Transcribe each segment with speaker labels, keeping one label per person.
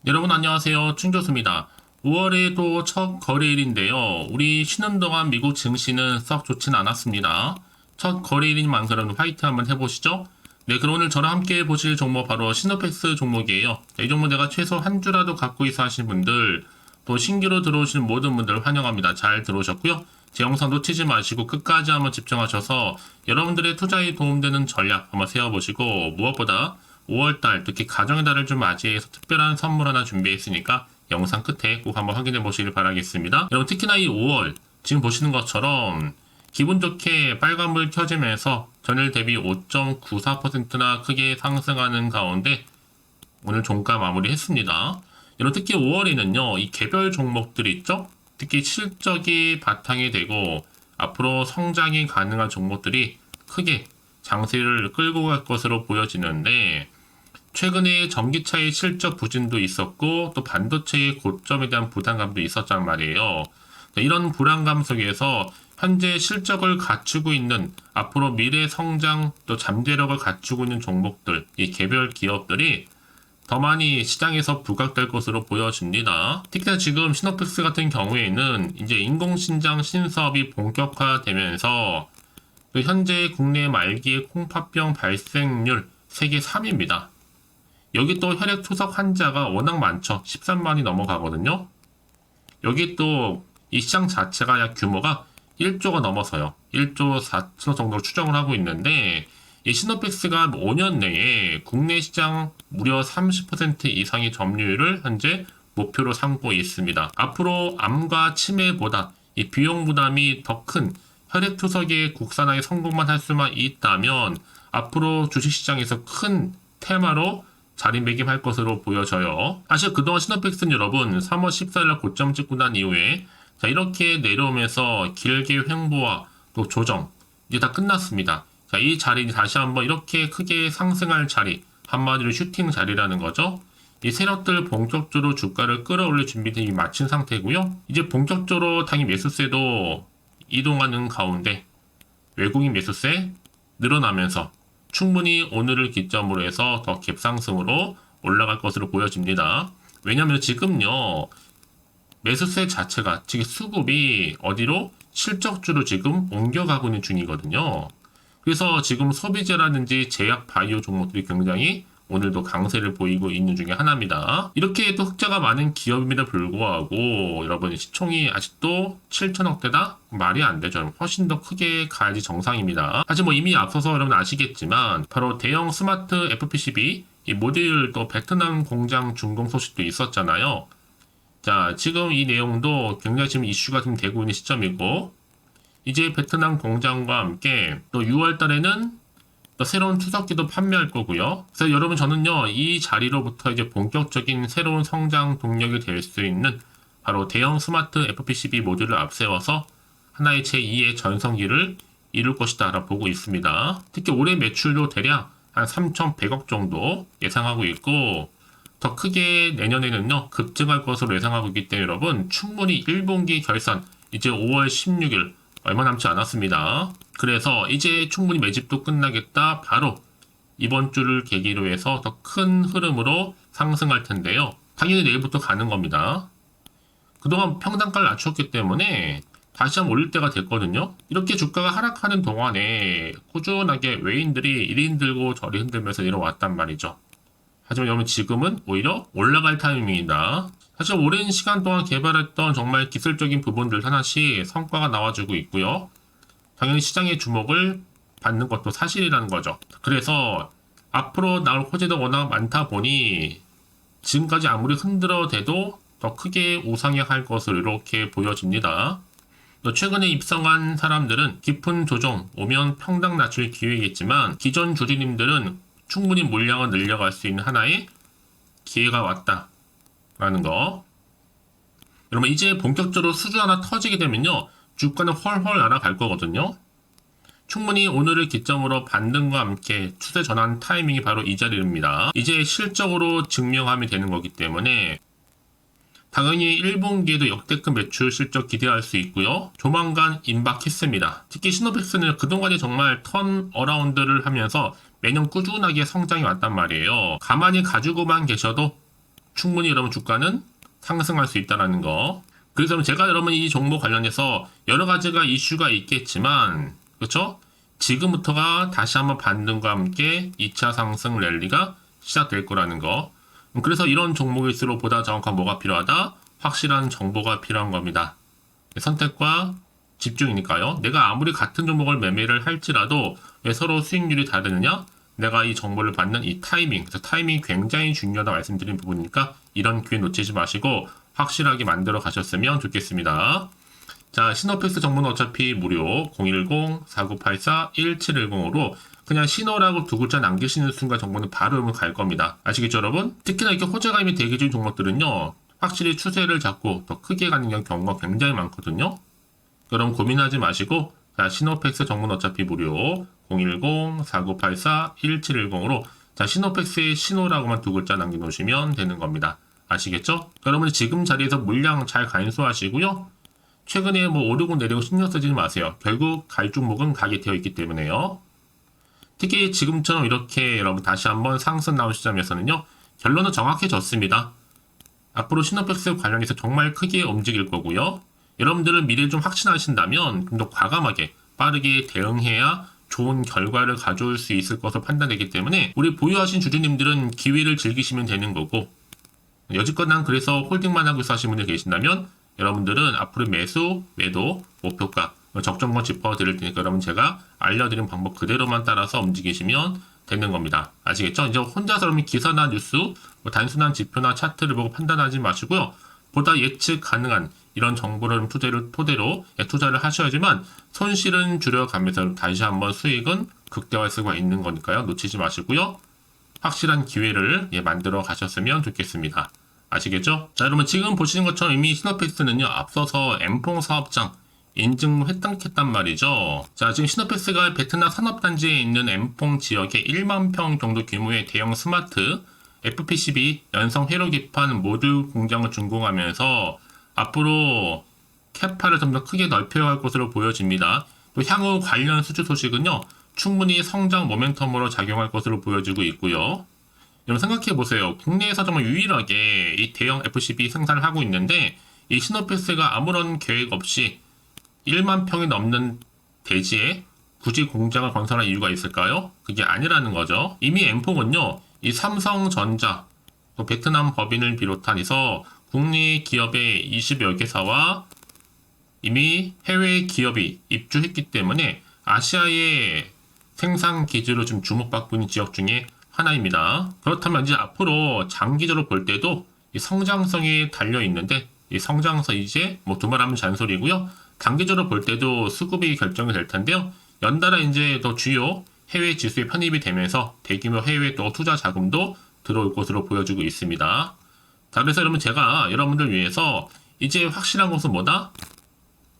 Speaker 1: 여러분 안녕하세요. 충교수입니다. 5월에도 첫 거래일인데요. 우리 쉬는 동안 미국 증시는 썩 좋진 않았습니다. 첫 거래일인 만큼 화이트 한번 해보시죠. 네, 그럼 오늘 저랑 함께 보실 종목 바로 시노펙스 종목이에요. 이 종목 내가 최소 한 주라도 갖고 있어 하신 분들, 또 신규로 들어오시는 모든 분들 환영합니다. 잘 들어오셨고요. 제 영상 놓치지 마시고 끝까지 한번 집중하셔서 여러분들의 투자에 도움되는 전략 한번 세워보시고, 무엇보다 5월달 특히 가정의 달을 좀 맞이해서 특별한 선물 하나 준비했으니까 영상 끝에 꼭 한번 확인해 보시길 바라겠습니다. 여러분 특히나 이 5월 지금 보시는 것처럼 기분 좋게 빨간불 켜지면서 전일 대비 5.94%나 크게 상승하는 가운데 오늘 종가 마무리했습니다. 여러분 특히 5월에는요 이 개별 종목들이 있죠. 특히 실적이 바탕이 되고 앞으로 성장이 가능한 종목들이 크게 장세를 끌고 갈 것으로 보여지는데, 최근에 전기차의 실적 부진도 있었고 또 반도체의 고점에 대한 부담감도 있었단 말이에요. 이런 불안감 속에서 현재 실적을 갖추고 있는, 앞으로 미래 성장 또 잠재력을 갖추고 있는 종목들, 이 개별 기업들이 더 많이 시장에서 부각될 것으로 보여집니다. 특히나 지금 시노펙스 같은 경우에는 이제 인공신장 신사업이 본격화되면서 현재 국내 말기의 콩팥병 발생률 세계 3위입니다. 여기 또 혈액 투석 환자가 워낙 많죠. 13만이 넘어가거든요. 여기 또 이 시장 자체가 약 규모가 1조가 넘어서요. 1조 4천 정도로 추정을 하고 있는데, 이 시노펙스가 5년 내에 국내 시장 무려 30% 이상의 점유율을 현재 목표로 삼고 있습니다. 앞으로 암과 치매보다 이 비용 부담이 더 큰 혈액투석의 국산화에 성공만 할 수만 있다면 앞으로 주식시장에서 큰 테마로 자리매김할 것으로 보여져요. 사실 그동안 시노펙스는 여러분 3월 14일날 고점 찍고 난 이후에 이렇게 내려오면서 길게 횡보와 또 조정 이제 다 끝났습니다. 이 자리 다시 한번 이렇게 크게 상승할 자리, 한마디로 슈팅 자리라는 거죠. 이 세력들 본격적으로 주가를 끌어올릴 준비들이 마친 상태고요. 이제 본격적으로 당연히 매수세도 이동하는 가운데 외국인 매수세 늘어나면서 충분히 오늘을 기점으로 해서 더 갭상승으로 올라갈 것으로 보여집니다. 왜냐하면 지금요 매수세 자체가 즉 수급이 어디로 실적주로 지금 옮겨가고 있는 중이거든요. 그래서 지금 소비재라든지 제약 바이오 종목들이 굉장히 오늘도 강세를 보이고 있는 중에 하나입니다. 이렇게 또 흑자가 많은 기업임에도 불구하고 여러분 시총이 아직도 7천억대다? 말이 안 되죠. 훨씬 더 크게 가야지 정상입니다. 사실 뭐 이미 앞서서 여러분 아시겠지만 바로 대형 스마트 FPCB 이 모듈 또 베트남 공장 준공 소식도 있었잖아요. 자, 지금 이 내용도 굉장히 지금 이슈가 좀 되고 있는 시점이고, 이제 베트남 공장과 함께 또 6월 달에는 또 새로운 투석기도 판매할 거고요. 그래서 여러분 저는요, 이 자리로부터 이제 본격적인 새로운 성장 동력이 될 수 있는 바로 대형 스마트 FPCB 모듈을 앞세워서 하나의 제2의 전성기를 이룰 것이다 라고 보고 있습니다. 특히 올해 매출도 대략 한 3,100억 정도 예상하고 있고, 더 크게 내년에는요 급증할 것으로 예상하고 있기 때문에 여러분 충분히 1분기 결산 이제 5월 16일 얼마 남지 않았습니다. 그래서 이제 충분히 매집도 끝나겠다. 바로 이번 주를 계기로 해서 더 큰 흐름으로 상승할 텐데요. 당연히 내일부터 가는 겁니다. 그동안 평단가를 낮췄기 때문에 다시 한번 올릴 때가 됐거든요. 이렇게 주가가 하락하는 동안에 꾸준하게 외인들이 1인 들고 저리 흔들면서 내려왔단 말이죠. 하지만 여러분 지금은 오히려 올라갈 타이밍이다. 사실 오랜 시간 동안 개발했던 정말 기술적인 부분들 하나씩 성과가 나와주고 있고요. 당연히 시장의 주목을 받는 것도 사실이라는 거죠. 그래서 앞으로 나올 호재도 워낙 많다 보니 지금까지 아무리 흔들어대도 더 크게 우상향할 것으로 이렇게 보여집니다. 또 최근에 입성한 사람들은 깊은 조정 오면 평당 낮출 기회겠지만 기존 주주님들은 충분히 물량을 늘려갈 수 있는 하나의 기회가 왔다라는 거. 여러분 이제 본격적으로 수주 하나 터지게 되면요 주가는 헐헐 날아갈 거거든요. 충분히 오늘을 기점으로 반등과 함께 추세 전환 타이밍이 바로 이 자리입니다. 이제 실적으로 증명하면 되는 거기 때문에 당연히 1분기에도 역대급 매출 실적 기대할 수 있고요. 조만간 임박했습니다. 특히 시노펙스는 그동안에 정말 턴 어라운드를 하면서 매년 꾸준하게 성장이 왔단 말이에요. 가만히 가지고만 계셔도 충분히 여러분 주가는 상승할 수 있다라는 거. 그래서 제가 여러분 이 종목 관련해서 여러 가지가 이슈가 있겠지만, 그렇죠? 지금부터가 다시 한번 반등과 함께 2차 상승 랠리가 시작될 거라는 거. 그래서 이런 종목일수록 보다 정확한 뭐가 필요하다? 확실한 정보가 필요한 겁니다. 선택과 집중이니까요. 내가 아무리 같은 종목을 매매를 할지라도 왜 서로 수익률이 다르느냐? 내가 이 정보를 받는 이 타이밍, 그래서 타이밍이 굉장히 중요하다 말씀드린 부분이니까 이런 기회 놓치지 마시고 확실하게 만들어 가셨으면 좋겠습니다. 자, 시노팩스 정보는 어차피 무료 010-4984-1710으로 그냥 신호라고 두 글자 남기시는 순간 정보는 바로 갈 겁니다. 아시겠죠, 여러분? 특히나 이렇게 호재감이 대기 중인 종목들은요, 확실히 추세를 잡고 더 크게 가는 경우가 굉장히 많거든요. 여러분 고민하지 마시고, 자, 시노팩스 정보는 어차피 무료 010-4984-1710으로 자, 시노팩스의 신호라고만 두 글자 남겨놓으시면 되는 겁니다. 아시겠죠? 여러분 지금 자리에서 물량 잘 간수하시고요. 최근에 뭐 오르고 내리고 신경 쓰지 마세요. 결국 갈 종목은 가게 되어 있기 때문에요. 특히 지금처럼 이렇게 여러분 다시 한번 상승 나온 시점에서는요. 결론은 정확해졌습니다. 앞으로 시노팩스 관련해서 정말 크게 움직일 거고요. 여러분들은 미래를 좀 확신하신다면 좀 더 과감하게 빠르게 대응해야 좋은 결과를 가져올 수 있을 것으로 판단되기 때문에 우리 보유하신 주주님들은 기회를 즐기시면 되는 거고, 여지껏 난 그래서 홀딩만 하고 있어 하신 분들 계신다면 여러분들은 앞으로 매수, 매도, 목표가, 적정권 짚어드릴 테니까 여러분 제가 알려드린 방법 그대로만 따라서 움직이시면 되는 겁니다. 아시겠죠? 이제 혼자서 여러분 기사나 뉴스, 뭐 단순한 지표나 차트를 보고 판단하지 마시고요. 보다 예측 가능한 이런 정보를 토대로 투자를 하셔야지만 손실은 줄여가면서 다시 한번 수익은 극대화할 수가 있는 거니까요. 놓치지 마시고요. 확실한 기회를 만들어 가셨으면 좋겠습니다. 아시겠죠? 자, 여러분 지금 보시는 것처럼 이미 시노팩스는요 앞서서 엠퐁 사업장 인증했단 말이죠. 자, 지금 시노팩스가 베트남 산업단지에 있는 엠퐁 지역에 1만 평 정도 규모의 대형 스마트 FPCB 연성 회로 기판 모듈 공장을 준공하면서 앞으로 캐파를 좀 더 크게 넓혀갈 것으로 보여집니다. 또 향후 관련 수주 소식은요 충분히 성장 모멘텀으로 작용할 것으로 보여지고 있고요. 여러분 생각해 보세요. 국내에서 정말 유일하게 이 대형 FCB 생산을 하고 있는데 이 시노팩스가 아무런 계획 없이 1만 평이 넘는 대지에 굳이 공장을 건설할 이유가 있을까요? 그게 아니라는 거죠. 이미 엠퐁은요 이 삼성전자, 또 베트남 법인을 비롯해서 국내 기업의 20여 개사와 이미 해외 기업이 입주했기 때문에 아시아의 생산 기지로 좀 주목받고 있는 지역 중에 하나입니다. 그렇다면 이제 앞으로 장기적으로 볼 때도 이 성장성이 달려 있는데 이 성장성 이제 뭐 두말하면 잔소리고요. 단기적으로 볼 때도 수급이 결정이 될 텐데요. 연달아 이제 더 주요 해외 지수에 편입이 되면서 대규모 해외 또 투자 자금도 들어올 것으로 보여지고 있습니다. 자, 그래서 여러분 제가 여러분들 위해서 이제 확실한 것은 뭐다?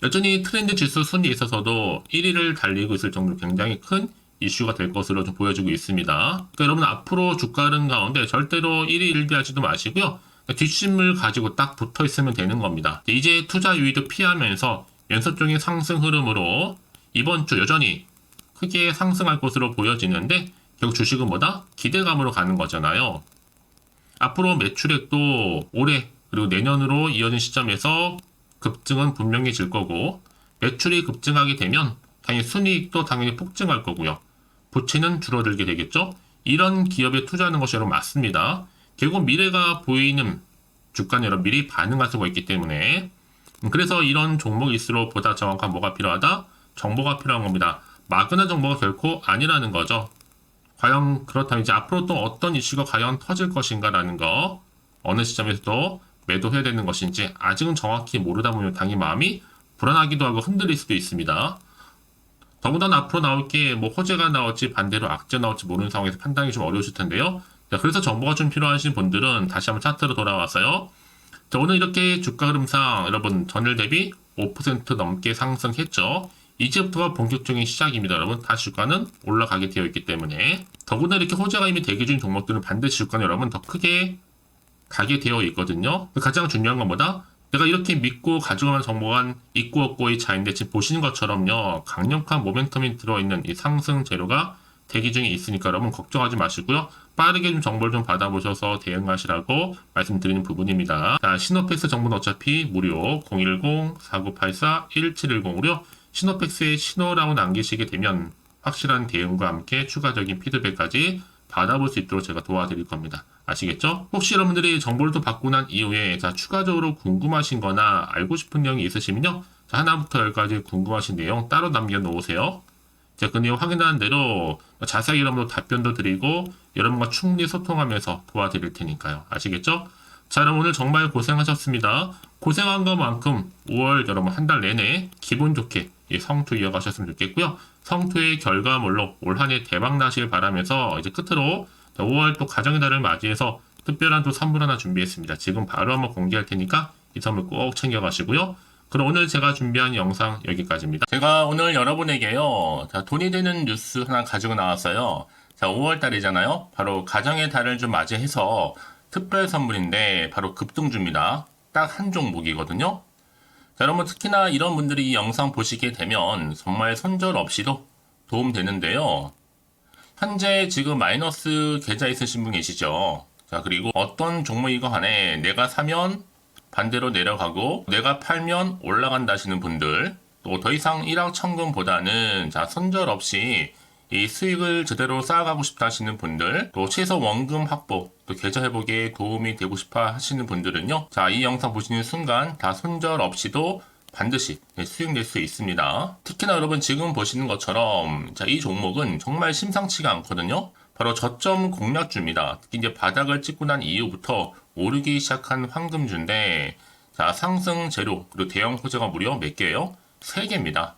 Speaker 1: 여전히 트렌드 지수 순위에 있어서도 1위를 달리고 있을 정도로 굉장히 큰 이슈가 될 것으로 좀 보여지고 있습니다. 그러니까 여러분 앞으로 주가 흐름 가운데 절대로 1위 1비하지도 마시고요. 뒷심을 가지고 딱 붙어 있으면 되는 겁니다. 이제 투자 유의도 피하면서 연속적인 상승 흐름으로 이번 주 여전히 크게 상승할 것으로 보여지는데 결국 주식은 뭐다? 기대감으로 가는 거잖아요. 앞으로 매출액도 올해 그리고 내년으로 이어진 시점에서 급증은 분명해질 거고 매출이 급증하게 되면 당연히 순이익도 당연히 폭증할 거고요. 부채는 줄어들게 되겠죠. 이런 기업에 투자하는 것이 여러분 맞습니다. 결국 미래가 보이는 주가는 여러분 미리 반응할 수가 있기 때문에 그래서 이런 종목일수록 보다 정확한 뭐가 필요하다? 정보가 필요한 겁니다. 막연한 정보가 결코 아니라는 거죠. 과연 그렇다면 이제 앞으로 또 어떤 이슈가 과연 터질 것인가라는 거 어느 시점에서 또 매도해야 되는 것인지 아직은 정확히 모르다 보면 당연히 마음이 불안하기도 하고 흔들릴 수도 있습니다. 더군다나 앞으로 나올 게 뭐 호재가 나올지 반대로 악재 나올지 모르는 상황에서 판단이 좀 어려우실 텐데요. 자, 그래서 정보가 좀 필요하신 분들은 다시 한번 차트로 돌아와서요. 자, 오늘 이렇게 주가 흐름상 여러분 전일 대비 5% 넘게 상승했죠. 이제부터가 본격적인 시작입니다. 여러분 다시 주가는 올라가게 되어 있기 때문에 더구나 이렇게 호재가 이미 대기 중인 종목들은 반드시 주가는 여러분 더 크게 가게 되어 있거든요. 가장 중요한 건 뭐다? 내가 이렇게 믿고 가져가는 정보가 있고 없고의 차이인데 지금 보시는 것처럼요. 강력한 모멘텀이 들어있는 이 상승 재료가 대기 중에 있으니까 여러분 걱정하지 마시고요. 빠르게 좀 정보를 좀 받아보셔서 대응하시라고 말씀드리는 부분입니다. 자, 시노팩스 정보는 어차피 무료 010-4984-1710으로 시노팩스에 신호라고 남기시게 되면 확실한 대응과 함께 추가적인 피드백까지 받아볼 수 있도록 제가 도와드릴 겁니다. 아시겠죠? 혹시 여러분들이 정보를 또 받고 난 이후에 자, 추가적으로 궁금하신 거나 알고 싶은 내용이 있으시면요. 자, 하나부터 열까지 궁금하신 내용 따로 남겨놓으세요. 제가 그 내용 확인하는 대로 자세하게 여러분도 답변도 드리고 여러분과 충분히 소통하면서 도와드릴 테니까요. 아시겠죠? 자, 여러분 오늘 정말 고생하셨습니다. 고생한 것만큼 5월 여러분 한 달 내내 기분 좋게 성투 이어가셨으면 좋겠고요. 성투의 결과물로 올 한 해 대박 나시길 바라면서 이제 끝으로 5월 또 가정의 달을 맞이해서 특별한 또 선물 하나 준비했습니다. 지금 바로 한번 공개할 테니까 이 선물 꼭 챙겨가시고요. 그럼 오늘 제가 준비한 영상 여기까지입니다. 제가 오늘 여러분에게요. 자, 돈이 되는 뉴스 하나 가지고 나왔어요. 자, 5월 달이잖아요. 바로 가정의 달을 좀 맞이해서 특별 선물인데 바로 급등주입니다. 딱 한 종목이거든요. 자, 여러분 특히나 이런 분들이 이 영상 보시게 되면 정말 손절 없이도 도움되는데요. 현재 지금 마이너스 계좌 있으신 분 계시죠? 자, 그리고 어떤 종목이건 간에 내가 사면 반대로 내려가고 내가 팔면 올라간다 하시는 분들, 또 더 이상 일확천금보다는 자, 손절 없이 이 수익을 제대로 쌓아가고 싶다 하시는 분들, 또 최소 원금 확보, 또 계좌 회복에 도움이 되고 싶어 하시는 분들은요. 자, 이 영상 보시는 순간 다 손절 없이도 반드시 수익 낼 수 있습니다. 특히나 여러분 지금 보시는 것처럼 자, 이 종목은 정말 심상치가 않거든요. 바로 저점 공략주입니다. 특히 이제 바닥을 찍고 난 이후부터 오르기 시작한 황금주인데, 자, 상승 재료, 그리고 대형 호재가 무려 몇 개예요? 3개입니다.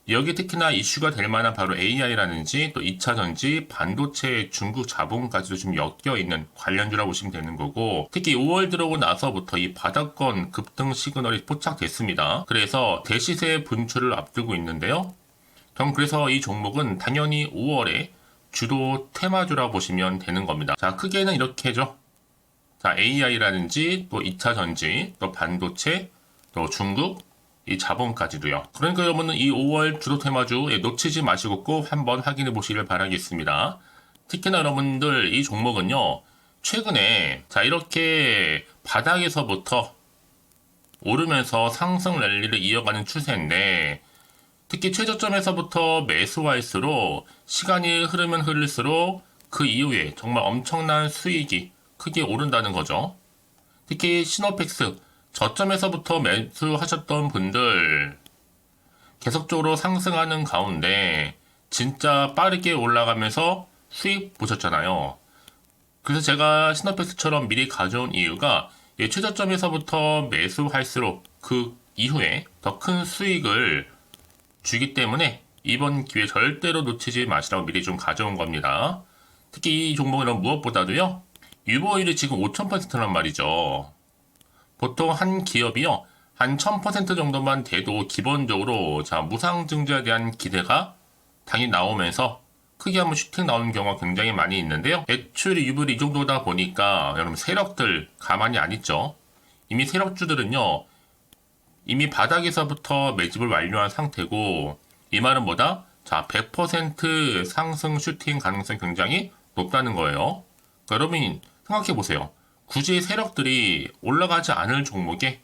Speaker 1: 여기 특히나 이슈가 될 만한 바로 AI라든지 또 2차전지, 반도체, 중국 자본까지도 좀 엮여있는 관련주라고 보시면 되는 거고, 특히 5월 들어오고 나서부터 이 바닥권 급등 시그널이 포착됐습니다. 그래서 대시세 분출을 앞두고 있는데요. 그럼 그래서 이 종목은 당연히 5월에 주도 테마주라고 보시면 되는 겁니다. 자, 크게는 이렇게죠. 자, AI라든지 또 2차전지, 또 반도체, 또 중국, 이 자본까지도요. 그러니까 여러분은 이 5월 주도 테마주 놓치지 마시고 꼭 한번 확인해 보시길 바라겠습니다. 특히나 여러분들 이 종목은요. 최근에 자, 이렇게 바닥에서부터 오르면서 상승 랠리를 이어가는 추세인데, 특히 최저점에서부터 매수할수록 시간이 흐르면 흐를수록 그 이후에 정말 엄청난 수익이 크게 오른다는 거죠. 특히 시노팩스 저점에서부터 매수하셨던 분들 계속적으로 상승하는 가운데 진짜 빠르게 올라가면서 수익 보셨잖아요. 그래서 제가 시노팩스처럼 미리 가져온 이유가 최저점에서부터 매수할수록 그 이후에 더 큰 수익을 주기 때문에 이번 기회 절대로 놓치지 마시라고 미리 좀 가져온 겁니다. 특히 이 종목은 무엇보다도요. 유보율이 지금 5000%란 말이죠. 보통 한 기업이요. 한 1000% 정도만 돼도 기본적으로 자, 무상증자에 대한 기대가 당연히 나오면서 크게 한번 슈팅 나오는 경우가 굉장히 많이 있는데요. 매출 유보율이 이 정도다 보니까 여러분 세력들 가만히 안 있죠. 이미 세력주들은요. 이미 바닥에서부터 매집을 완료한 상태고, 이 말은 뭐다? 자, 100% 상승 슈팅 가능성이 굉장히 높다는 거예요. 그러니까 여러분 생각해 보세요. 굳이 세력들이 올라가지 않을 종목에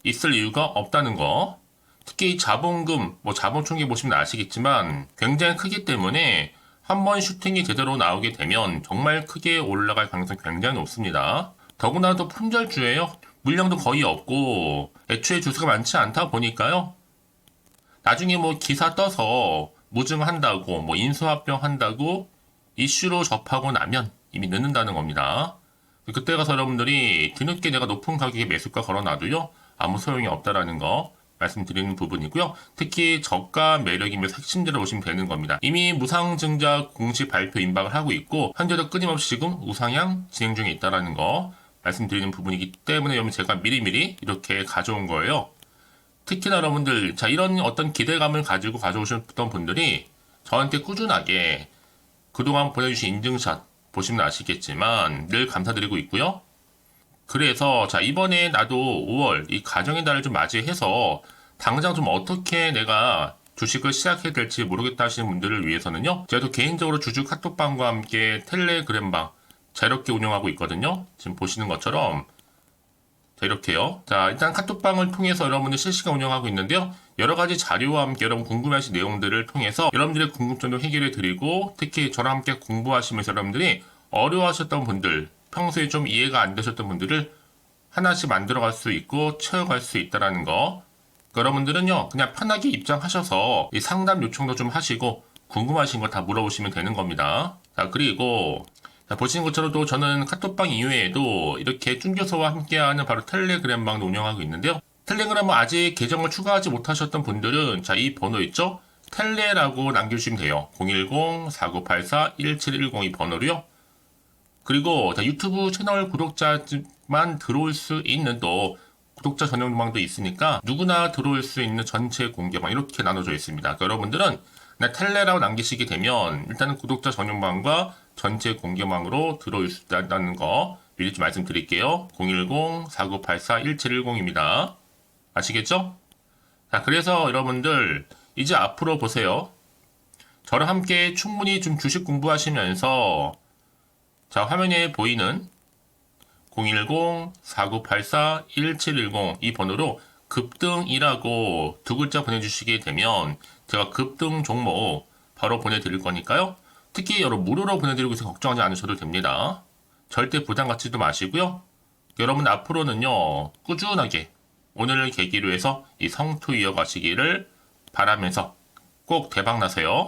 Speaker 1: 있을 이유가 없다는 거. 특히 자본금, 자본 총계 보시면 아시겠지만 굉장히 크기 때문에 한번 슈팅이 제대로 나오게 되면 정말 크게 올라갈 가능성이 굉장히 높습니다. 더구나 또 품절주예요. 물량도 거의 없고 애초에 주수가 많지 않다 보니까요. 나중에 기사 떠서 무증한다고 인수합병 한다고 이슈로 접하고 나면 이미 늦는다는 겁니다. 그때 가서 여러분들이 뒤늦게 내가 높은 가격에 매수가 걸어놔도요. 아무 소용이 없다라는 거 말씀드리는 부분이고요. 특히 저가 매력이면서 핵심들을 보시면 되는 겁니다. 이미 무상증자 공시 발표 임박을 하고 있고 현재도 끊임없이 지금 우상향 진행 중에 있다라는 거 말씀드리는 부분이기 때문에 여러분 제가 미리미리 이렇게 가져온 거예요. 특히나 여러분들 자, 이런 어떤 기대감을 가지고 가져오셨던 분들이 저한테 꾸준하게 그동안 보내주신 인증샷 보시면 아시겠지만 늘 감사드리고 있고요. 그래서 자, 이번에 나도 5월 이 가정의 달을 좀 맞이해서 당장 좀 어떻게 내가 주식을 시작해야 될지 모르겠다 하시는 분들을 위해서는요. 제가 개인적으로 주주 카톡방과 함께 텔레그램방 자유롭게 운영하고 있거든요. 지금 보시는 것처럼 자, 이렇게요. 자, 일단 카톡방을 통해서 여러분들 실시간 운영하고 있는데요. 여러 가지 자료와 함께 여러분 궁금해하신 내용들을 통해서 여러분들의 궁금증도 해결해 드리고, 특히 저랑 함께 공부하시면서 여러분들이 어려워하셨던 분들, 평소에 좀 이해가 안 되셨던 분들을 하나씩 만들어갈 수 있고 채워갈 수 있다는 거. 여러분들은요, 그냥 편하게 입장하셔서 이 상담 요청도 좀 하시고 궁금하신 거 다 물어보시면 되는 겁니다. 자, 그리고 자, 보시는 것처럼 또 저는 카톡방 이외에도 이렇게 쭌교서와 함께하는 바로 텔레그램방도 운영하고 있는데요. 텔레그램은 아직 계정을 추가하지 못하셨던 분들은 자, 이 번호 있죠? 텔레라고 남겨주시면 돼요. 010-4984-1710 이 번호로요. 그리고 자, 유튜브 채널 구독자만 들어올 수 있는 또 구독자 전용방도 있으니까 누구나 들어올 수 있는 전체 공개방 이렇게 나눠져 있습니다. 그러니까 여러분들은 그냥 텔레라고 남기시게 되면 일단은 구독자 전용방과 전체 공개방으로 들어올 수 있다는 거 미리 좀 말씀드릴게요. 010-4984-1710입니다. 아시겠죠? 자, 그래서 여러분들 이제 앞으로 보세요. 저랑 함께 충분히 좀 주식 공부하시면서 자, 화면에 보이는 010-4984-1710 이 번호로 급등이라고 두 글자 보내주시게 되면 제가 급등 종목 바로 보내드릴 거니까요. 특히 여러분 무료로 보내드리고 있어서 걱정하지 않으셔도 됩니다. 절대 부담 갖지도 마시고요. 여러분 앞으로는요. 꾸준하게 오늘을 계기로 해서 이 성투 이어가시기를 바라면서 꼭 대박 나세요.